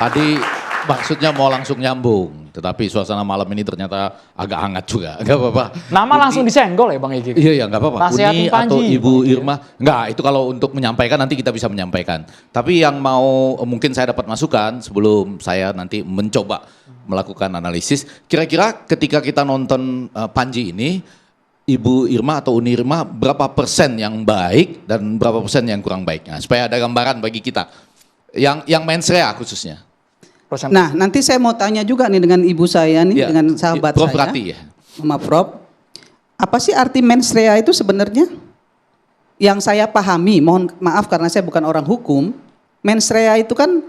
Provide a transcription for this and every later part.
Tadi maksudnya mau langsung nyambung, tetapi suasana malam ini ternyata agak hangat juga. Enggak apa-apa. Nama langsung disenggol ya Bang Egy? Iya, enggak apa-apa. Nasihatin Uni atau Panji, Ibu Bang Egy. Irma. Enggak, itu kalau untuk menyampaikan nanti kita bisa menyampaikan. Tapi yang mau mungkin saya dapat masukan sebelum saya nanti mencoba melakukan analisis. Kira-kira ketika kita nonton Panji ini, Ibu Irma atau Uni Irma berapa persen yang baik dan berapa persen yang kurang baiknya? Supaya ada gambaran bagi kita. Yang mensrea khususnya. Nah, nanti saya mau tanya juga nih dengan ibu saya nih, Ya, dengan sahabat Prof. saya. Rati ya. Mama Prof, apa sih arti mensrea itu sebenarnya? Yang saya pahami, mohon maaf karena saya bukan orang hukum, mensrea itu kan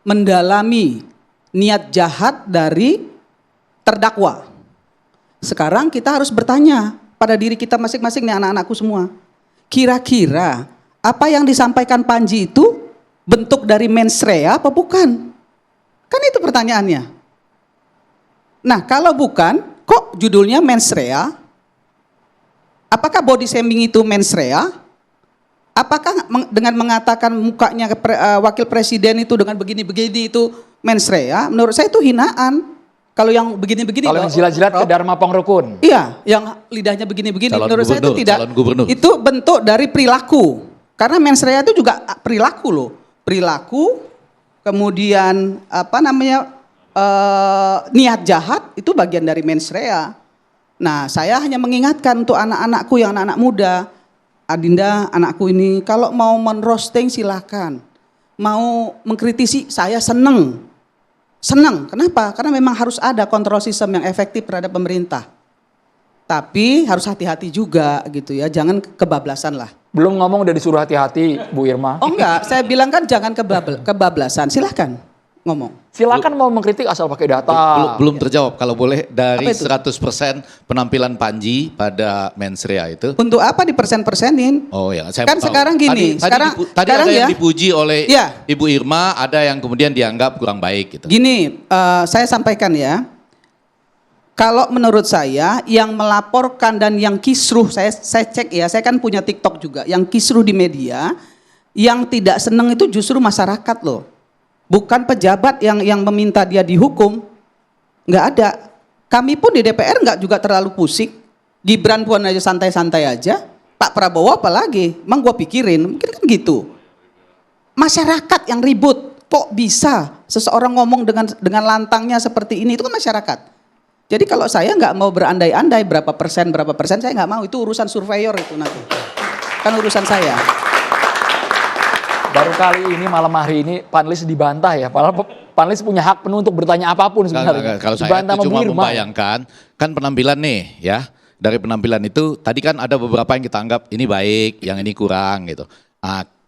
mendalami niat jahat dari terdakwa. Sekarang kita harus bertanya pada diri kita masing-masing nih anak-anakku semua. Kira-kira apa yang disampaikan Panji itu bentuk dari mensrea apa bukan? Kan itu pertanyaannya. Nah kalau bukan, kok judulnya mensrea? Apakah body shaming itu mensrea? Apakah dengan mengatakan mukanya wakil presiden itu dengan begini-begini itu mensrea? Menurut saya itu hinaan. Kalau yang begini-begini, kalau yang jilat-jilat ke Dharma Pangrukun. Iya, yang lidahnya begini-begini. Menurut saya itu tidak. Itu bentuk dari perilaku. Karena mensrea itu juga perilaku loh. Perilaku, kemudian niat jahat itu bagian dari mensrea. Nah, saya hanya mengingatkan untuk anak-anakku yang anak-anak muda, Adinda, anakku ini kalau mau men-roasting silakan. Mau mengkritisi saya senang. Senang, kenapa? Karena memang harus ada kontrol sistem yang efektif terhadap pemerintah. Tapi harus hati-hati juga gitu ya, jangan kebablasan lah. Belum ngomong udah disuruh hati-hati Bu Irma. Oh enggak, saya bilang kan jangan kebablasan, silahkan ngomong. Silakan mau mengkritik asal pakai data. Belum terjawab, kalau boleh dari 100% penampilan Panji pada mensrea itu. Untuk apa di persen-persenin? Oh ya, saya kan tahu. sekarang gini, tadi ada yang dipuji oleh ya. Ibu Irma, ada yang kemudian dianggap kurang baik gitu. Gini, saya sampaikan ya. Kalau menurut saya yang melaporkan dan yang kisruh, saya cek ya, saya kan punya TikTok juga, yang kisruh di media, yang tidak senang itu justru masyarakat loh. Bukan pejabat yang meminta dia dihukum, nggak ada. Kami pun di DPR nggak juga terlalu pusing. Gibran pun aja santai-santai aja. Pak Prabowo apalagi, emang gue pikirin, mungkin kan gitu. Masyarakat yang ribut, kok bisa seseorang ngomong dengan lantangnya seperti ini, itu kan masyarakat. Jadi kalau saya nggak mau berandai-andai berapa persen, saya nggak mau, itu urusan surveyor itu nanti. Kan urusan saya. Baru kali ini malam hari ini panelis dibantah ya, padahal panelis punya hak penuh untuk bertanya apapun sebenarnya. Kalau saya itu cuma membayangkan, kan penampilan nih ya, dari penampilan itu tadi kan ada beberapa yang kita anggap ini baik, yang ini kurang gitu.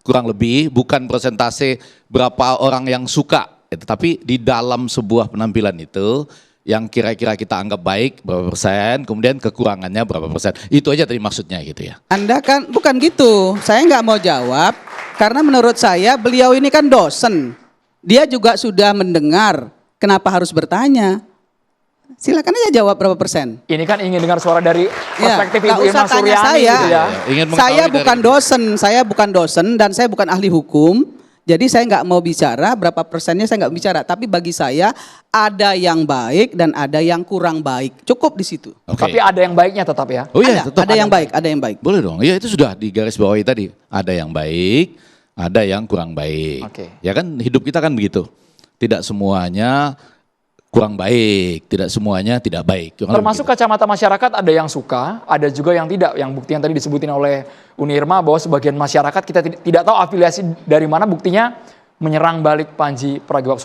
Kurang lebih bukan persentase berapa orang yang suka, tapi di dalam sebuah penampilan itu yang kira-kira kita anggap baik berapa persen, kemudian kekurangannya berapa persen. Itu aja tadi maksudnya gitu ya. Anda kan bukan gitu, saya nggak mau jawab karena menurut saya beliau ini kan dosen. Dia juga sudah mendengar, kenapa harus bertanya? Silakan aja jawab berapa persen. Ini kan ingin dengar suara dari perspektif Ibu Irma Suryani gitu ya. Saya bukan dosen, saya bukan dosen dan saya bukan ahli hukum. Jadi saya nggak mau bicara berapa persennya, saya nggak bicara. Tapi bagi saya ada yang baik dan ada yang kurang baik. Cukup di situ. Okay. Tapi ada yang baiknya tetap ya. Oh iya, ada yang baik, ada yang baik. Boleh dong. Iya itu sudah di garis bawahi tadi. Ada yang baik, ada yang kurang baik. Okay. Ya kan hidup kita kan begitu. Tidak semuanya kurang baik, tidak semuanya tidak baik. Termasuk kacamata masyarakat ada yang suka, ada juga yang tidak. Yang bukti yang tadi disebutin oleh Uni Irma bahwa sebagian masyarakat kita tidak tahu afiliasi dari mana, buktinya menyerang balik Panji Pragiwaksono.